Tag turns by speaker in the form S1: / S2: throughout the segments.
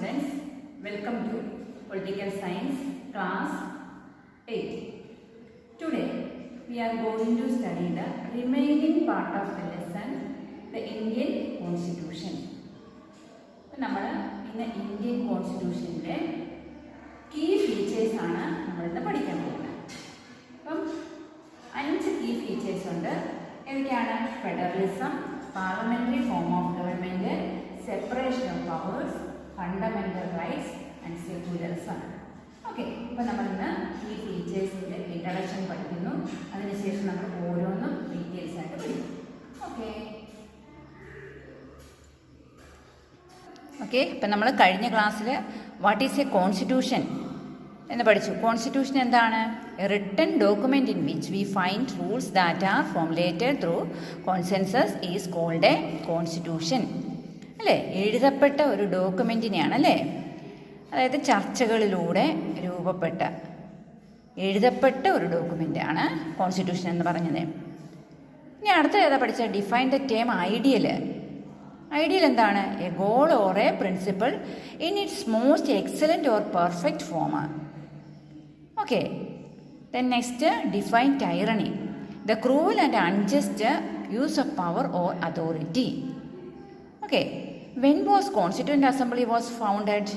S1: students, welcome to Political Science class 8. Today we are going to study the remaining part of the lesson, the Indian Constitution. നമ്മൾ ഇന്ന് Indian കോൺസ്റ്റിറ്റ്യൂഷൻ്റെ key features ആണ് നമ്മളിന്ന് പഠിക്കാൻ പോകുന്നത്. അപ്പം 5 key features ഉണ്ട്. ഏതൊക്കെയാണ്? Federalism, parliamentary form of government, separation of powers, fundamental rights and secularism. Okay, അപ്പോൾ നമ്മളിന്ന് ഈ ഫീച്ചേഴ്സിൻ്റെ ഇൻട്രഡക്ഷൻ പഠിക്കുന്നു. അതിനുശേഷം നമ്മൾ ഓരോന്നും ഡീറ്റെയിൽസ് ആയിട്ട് പഠിക്കും. ഓക്കെ, ഇപ്പം നമ്മൾ കഴിഞ്ഞ ക്ലാസ്സിൽ വാട്ട് ഈസ് എ കോൺസ്റ്റിറ്റ്യൂഷൻ എന്ന് പഠിച്ചു. കോൺസ്റ്റിറ്റ്യൂഷൻ എന്താണ്? A written document in which we find rules that are formulated through consensus is called a constitution. അല്ലേ, എഴുതപ്പെട്ട ഒരു ഡോക്യുമെൻറ്റിനെയാണ് അല്ലേ, അതായത് ചർച്ചകളിലൂടെ എഴുതപ്പെട്ട ഒരു ഡോക്യുമെൻ്റാണ് കോൺസ്റ്റിറ്റ്യൂഷൻ എന്ന് പറഞ്ഞത്. ഇനി അടുത്ത ഏതാ പഠിച്ച? Define the term ideal. Ideal എന്താണ്? A goal or a principle in its most excellent or perfect form. Okay, then next define tyranny, the cruel and unjust use of power or authority. Okay, when was constituent assembly was founded?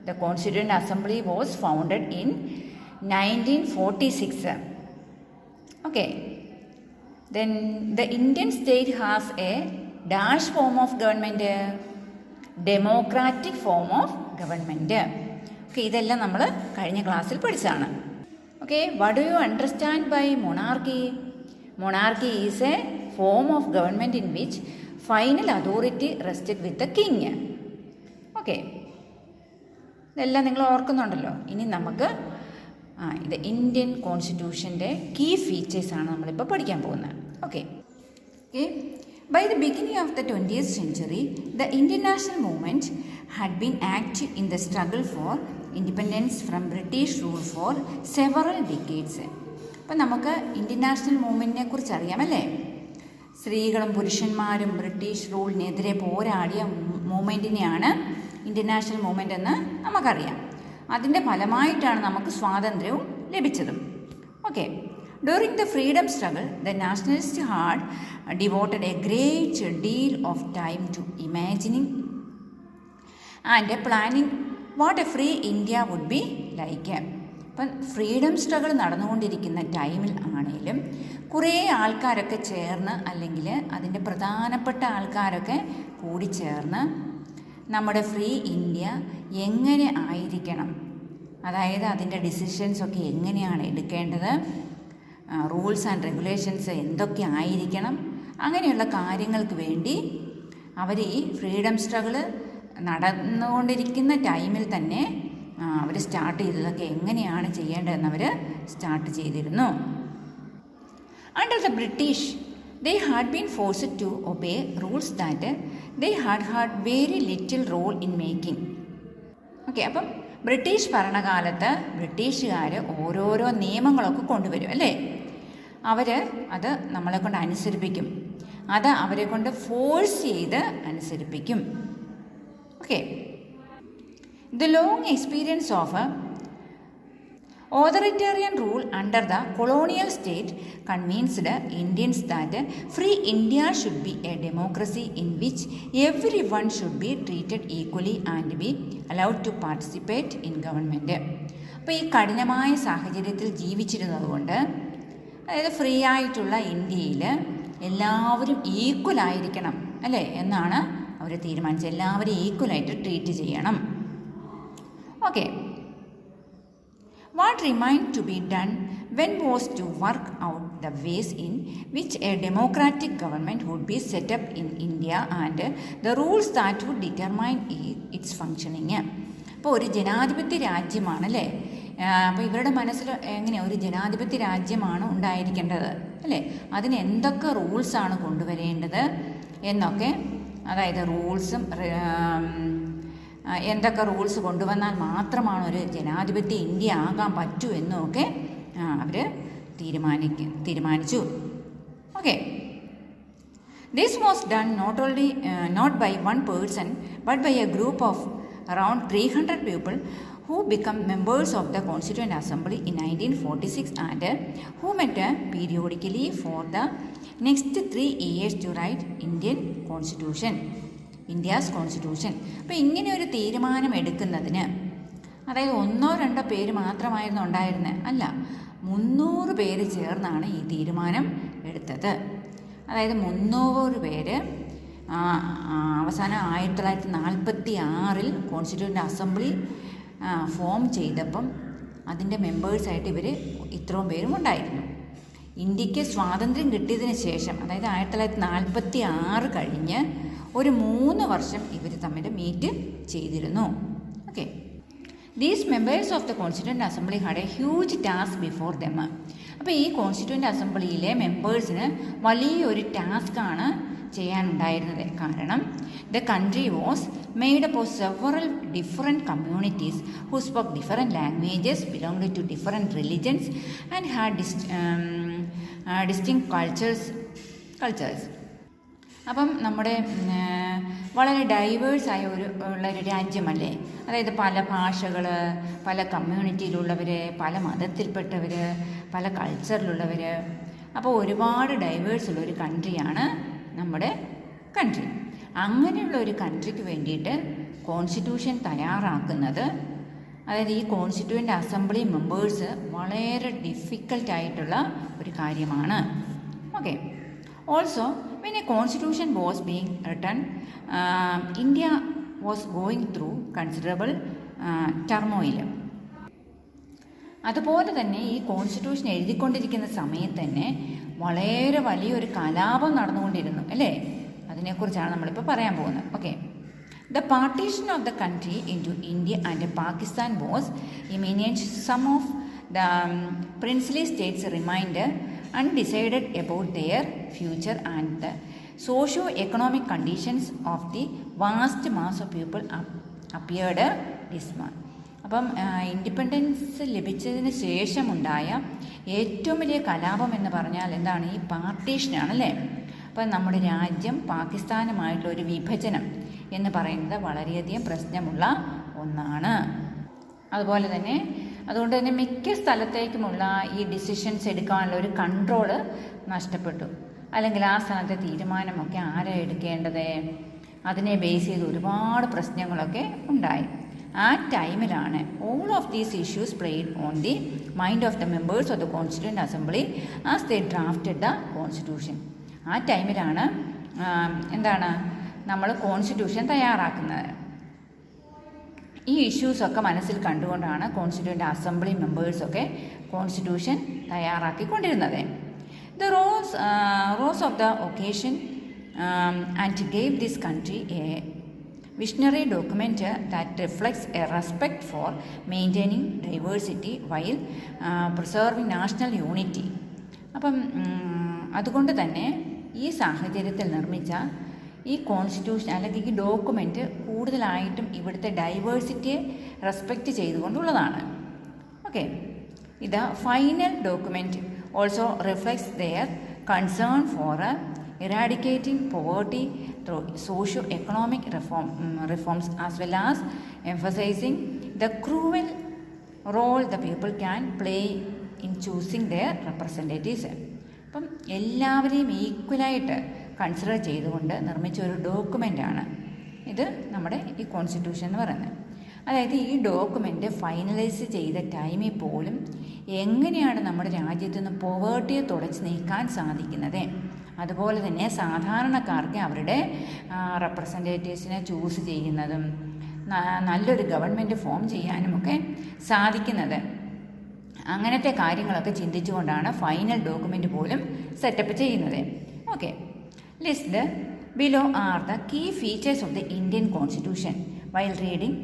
S1: The constituent assembly was founded in 1946. Okay, then the Indian state has a dash form of government, democratic form of government. Okay, ഇതെല്ലാം നമ്മൾ കഴിഞ്ഞ ക്ലാസ്സിൽ പഠിച്ചതാണ്. Okay, what do you understand by monarchy? Monarchy is a form of government in which final authority rested with the king. Okay, ഇതെല്ലാം നിങ്ങൾ ഓർക്കുന്നുണ്ടല്ലോ. ഇനി നമുക്ക് ഇത് ഇന്ത്യൻ കോൺസ്റ്റിറ്റ്യൂഷൻ്റെ കീ ഫീച്ചേഴ്സാണ് നമ്മളിപ്പോൾ പഠിക്കാൻ പോകുന്നത്. Okay, by the beginning of the 20th century, the Indian national movement had been active in the struggle for independence from British rule for several decades. അപ്പം നമുക്ക് ഇന്ത്യൻ നാഷണൽ മൂവ്മെൻറ്റിനെ കുറിച്ച് അറിയാമല്ലേ? സ്ത്രീകളും പുരുഷന്മാരും ബ്രിട്ടീഷ് റൂളിനെതിരെ പോരാടിയ മൂവ്മെൻറ്റിനെയാണ് Indian national movement എന്ന് നമുക്കറിയാം. അതിൻ്റെ ഫലമായിട്ടാണ് നമുക്ക് സ്വാതന്ത്ര്യവും ലഭിച്ചതും. Okay, during the freedom struggle, the nationalists had devoted a great deal of time to imagining and planning what a free India would be like. അപ്പം ഫ്രീഡം സ്ട്രഗിൾ നടന്നുകൊണ്ടിരിക്കുന്ന ടൈമിൽ ആണെങ്കിലും കുറേ ആൾക്കാരൊക്കെ ചേർന്ന്, അല്ലെങ്കിൽ അതിൻ്റെ പ്രധാനപ്പെട്ട ആൾക്കാരൊക്കെ കൂടി ചേർന്ന് നമ്മുടെ ഫ്രീ ഇന്ത്യ എങ്ങനെ ആയിരിക്കണം, അതായത് അതിൻ്റെ ഡിസിഷൻസൊക്കെ എങ്ങനെയാണ് എടുക്കേണ്ടത്, റൂൾസ് ആൻഡ് റെഗുലേഷൻസ് എന്തൊക്കെ ആയിരിക്കണം, അങ്ങനെയുള്ള കാര്യങ്ങൾക്ക് വേണ്ടി അവർ ഈ ഫ്രീഡം സ്ട്രഗിൾ നടന്നുകൊണ്ടിരിക്കുന്ന ടൈമിൽ തന്നെ അവർ സ്റ്റാർട്ട് ചെയ്തതൊക്കെ എങ്ങനെയാണ് ചെയ്യേണ്ടതെന്ന് അവർ സ്റ്റാർട്ട് ചെയ്തിരുന്നു. Under the British they had been forced to obey rules that they had very little role in making. Okay, അപ്പം ബ്രിട്ടീഷ് ഭരണകാലത്ത് ബ്രിട്ടീഷുകാർ ഓരോരോ നിയമങ്ങളൊക്കെ കൊണ്ടുവരും അല്ലേ, അത് നമ്മളെ കൊണ്ട് അനുസരിപ്പിക്കും, അത് അവരെ കൊണ്ട് ഫോഴ്സ് ചെയ്ത് അനുസരിപ്പിക്കും. Okay, the long experience of authoritarian rule under the colonial state convinced Indians that free India should be a democracy in which everyone should be treated equally and be allowed to participate in government. അപ്പോൾ ഈ കഠിനമായ സാഹചര്യത്തിൽ ജീവിച്ചിരുന്നതുകൊണ്ട്, അതായത് free ആയിട്ടുള്ള ഇന്ത്യയിൽ എല്ലാവരും ഈക്വലായിരിക്കണം അല്ലേ എന്നാണ് അവർ തീരുമാനിച്ചത്. എല്ലാവരും ഈക്വലായിട്ട് ട്രീറ്റ് ചെയ്യണം. Okay, what remained to be done when was to work out the ways in which a democratic government would be set up in India and the rules that would determine its functioning. അപ്പോൾ ഒരു ജനാധിപത്യ രാജ്യമാണല്ലേ, അപ്പോൾ ഇവരുടെ മനസ്സിൽ എങ്ങനെ ഒരു ജനാധിപത്യ രാജ്യമാണ് ഉണ്ടായിരിക്കേണ്ടത് അല്ലേ, അതിന് എന്തൊക്കെ റൂൾസാണ് കൊണ്ടുവരേണ്ടത് എന്നൊക്കെ, അതായത് റൂൾസും എന്തൊക്കെ റൂൾസ് കൊണ്ടുവന്നാൽ മാത്രമാണ് ഒരു ജനാധിപത്യ ഇന്ത്യ ആകാൻ പറ്റൂ എന്നൊക്കെ അവർ തീരുമാനിച്ചു. Okay, this was done not by one person but by a group of around 300 people who become members of the Constituent Assembly in 1946 and who met periodically for the next 3 years to write India's Constitution. അപ്പോൾ ഇങ്ങനെ ഒരു തീരുമാനം എടുക്കുന്നതിന്, അതായത് 1-2 പേര് മാത്രമായിരുന്നു ഉണ്ടായിരുന്നത്, അല്ല 300 പേര് ചേർന്നാണ് ഈ തീരുമാനം എടുത്തത്. അതായത് 300 പേര് അവസാനം 1946 കോൺസ്റ്റിറ്റ്യൂവൻ്റ് അസംബ്ലി ഫോം ചെയ്തപ്പം അതിൻ്റെ മെമ്പേഴ്സായിട്ട് ഇവർ ഇത്രയും പേരും ഉണ്ടായിരുന്നു. ഇന്ത്യക്ക് സ്വാതന്ത്ര്യം കിട്ടിയതിന് ശേഷം, അതായത് 1946 കഴിഞ്ഞ് ഒരു 3 വർഷം ഇവർ തമ്മിൽ മീറ്റ് ചെയ്തിരുന്നു. Okay, these members of the constituent assembly had a huge task before them. അപ്പോൾ ഈ കോൺസ്റ്റിറ്റ്യൂവൻ്റ് അസംബ്ലിയിലെ മെമ്പേഴ്സിന് വലിയൊരു ടാസ്ക്കാണ് ചെയ്യാനുണ്ടായിരുന്നത്. കാരണം the country was made up of several different communities who spoke different languages, belonged to different religions and had distinct cultures. അപ്പം നമ്മുടെ വളരെ ഡൈവേഴ്സായ ഉള്ളൊരു രാജ്യമല്ലേ, അതായത് പല ഭാഷകൾ, പല കമ്മ്യൂണിറ്റിയിലുള്ളവർ, പല മതത്തിൽപ്പെട്ടവർ, പല കൾച്ചറിലുള്ളവർ, അപ്പോൾ ഒരുപാട് ഡൈവേഴ്സ് ഉള്ളൊരു കൺട്രിയാണ് നമ്മുടെ കൺട്രി. അങ്ങനെയുള്ള ഒരു കൺട്രിക്ക് വേണ്ടിയിട്ട് കോൺസ്റ്റിറ്റ്യൂഷൻ തയ്യാറാക്കുന്നത്, അതായത് ഈ കോൺസ്റ്റിറ്റ്യൂവൻ്റ് അസംബ്ലി മെമ്പേഴ്സ് വളരെ ഡിഫിക്കൽട്ടായിട്ടുള്ള ഒരു കാര്യമാണ്. Okay, also when a constitution was being written, India was going through considerable turmoil. അതുപോലെ തന്നെ ഈ കോൺസ്റ്റിറ്റ്യൂഷൻ എഴുതിക്കൊണ്ടിരിക്കുന്ന സമയത്ത് തന്നെ വളരെ വലിയൊരു കലാപം നടന്നുകൊണ്ടിരുന്നു, അല്ലേ? അതിനെക്കുറിച്ചാണ് നമ്മളിപ്പോൾ പറയാൻ പോകുന്നത്. Okay, the partition of the country into India and Pakistan was imminent. Some of the princely states remained undecided about their future and the socio-economic conditions of the vast mass of people appeared dismal. അപ്പം independence ലഭിച്ചതിന് ശേഷമുണ്ടായ ഏറ്റവും വലിയ കലാപം എന്ന് പറഞ്ഞാൽ എന്താണ്? ഈ പാർട്ടീഷനാണ്, അല്ലേ? അപ്പം നമ്മുടെ രാജ്യം പാകിസ്ഥാനുമായിട്ടുള്ള ഒരു വിഭജനം എന്ന് പറയുന്നത് വളരെയധികം പ്രശ്നമുള്ള ഒന്നാണ്. അതുകൊണ്ട് തന്നെ മിക്ക സ്ഥലത്തേക്കുമുള്ള ഈ ഡിസിഷൻസ് എടുക്കാനുള്ള ഒരു കൺട്രോള് നഷ്ടപ്പെട്ടു. അല്ലെങ്കിൽ ആ സ്ഥലത്തെ തീരുമാനമൊക്കെ ആരാ എടുക്കേണ്ടത്, അതിനെ ബേസ് ചെയ്ത് ഒരുപാട് പ്രശ്നങ്ങളൊക്കെ ഉണ്ടായി. ആ ടൈമിലാണ് all of these issues played on the mind of the members of the constituent assembly as they drafted the constitution. ആ ടൈമിലാണ് നമ്മൾ കോൺസ്റ്റിറ്റ്യൂഷൻ തയ്യാറാക്കുന്നത്. ഈ ഇഷ്യൂസൊക്കെ മനസ്സിൽ കണ്ടുകൊണ്ടാണ് കോൺസ്റ്റിറ്റ്യൂവൻ്റ് അസംബ്ലി മെമ്പേഴ്സൊക്കെ കോൺസ്റ്റിറ്റ്യൂഷൻ തയ്യാറാക്കിക്കൊണ്ടിരുന്നത്. The rose of the occasion and gave this country a visionary document that reflects a respect for maintaining diversity while preserving national unity. അപ്പം അതുകൊണ്ട് തന്നെ ഈ സാഹചര്യത്തിൽ നിർമ്മിച്ച ഈ കോൺസ്റ്റിറ്റ്യൂഷൻ അല്ലെങ്കിൽ ഈ ഡോക്യുമെൻ്റ് കൂടുതലായിട്ടും ഇവിടുത്തെ ഡൈവേഴ്സിറ്റിയെ റെസ്പെക്റ്റ് ചെയ്തുകൊണ്ടുള്ളതാണ്. ഓക്കെ, ഇത് final document also reflects their concern for eradicating poverty through socio-economic reforms as well as emphasizing the crucial role the people can play in choosing their representatives. അപ്പം എല്ലാവരെയും ഈക്വലായിട്ട് consider ചെയ്തുകൊണ്ട് നിർമ്മിച്ച ഒരു ഡോക്യുമെൻ്റാണ് ഇത് നമ്മുടെ ഈ കോൺസ്റ്റിറ്റ്യൂഷൻ എന്ന് പറയുന്നത്. അതായത് ഈ ഡോക്യുമെൻ്റ് ഫൈനലൈസ് ചെയ്ത ടൈമിൽ പോലും എങ്ങനെയാണ് നമ്മുടെ രാജ്യത്തു നിന്ന് പോവേർട്ടിയെ തുടച്ച് നീക്കാൻ സാധിക്കുന്നത്, അതുപോലെ തന്നെ സാധാരണക്കാർക്ക് അവരുടെ റെപ്രസെൻറ്റേറ്റീവ്സിനെ ചൂസ് ചെയ്യുന്നതും നല്ലൊരു ഗവൺമെൻറ് ഫോം ചെയ്യാനുമൊക്കെ സാധിക്കുന്നത്, അങ്ങനത്തെ കാര്യങ്ങളൊക്കെ ചിന്തിച്ചുകൊണ്ടാണ് ഫൈനൽ ഡോക്യുമെൻ്റ് പോലും സെറ്റപ്പ് ചെയ്യുന്നത്. Okay, list below are the key features of the Indian constitution. While reading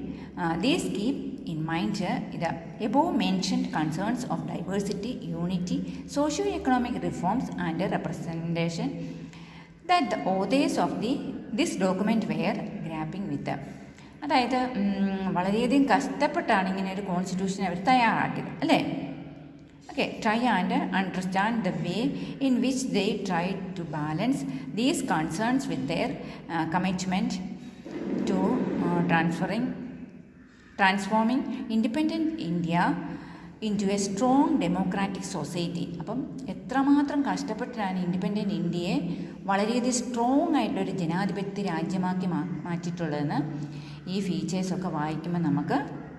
S1: these keep in mind the above mentioned concerns of diversity, unity, socio-economic reforms and representation that the authors of this document were grappling with. അതായത് വളരെയധികം കഷ്ടപ്പെട്ടാണ് ഇങ്ങനെ ഒരു constitution അവർ തയ്യാറാക്കിയത്, അല്ലേ? Okay, try and understand the way in which they try to balance these concerns with their commitment to transferring transforming independent India into a strong democratic society. അപ്പം എത്രമാത്രം കഷ്ടപ്പെട്ടാണ് ഇൻഡിപെൻഡൻറ്റ് ഇന്ത്യയെ വളരെയധികം സ്ട്രോങ് ആയിട്ടുള്ളൊരു ജനാധിപത്യ രാജ്യമാക്കി മാറ്റിയിട്ടുള്ളതെന്ന് ഈ ഫീച്ചേഴ്സൊക്കെ വായിക്കുമ്പോൾ നമുക്ക്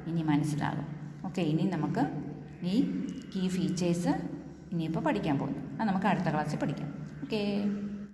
S1: ഇനി മനസ്സിലാകും. ഓക്കെ, ഇനി നമുക്ക് ഈ കീ ഫീച്ചേഴ്സ് ഇനിയിപ്പോൾ പഠിക്കാൻ പോകുന്നു. അത് നമുക്ക് അടുത്ത ക്ലാസ്സിൽ പഠിക്കാം. ഓക്കേ.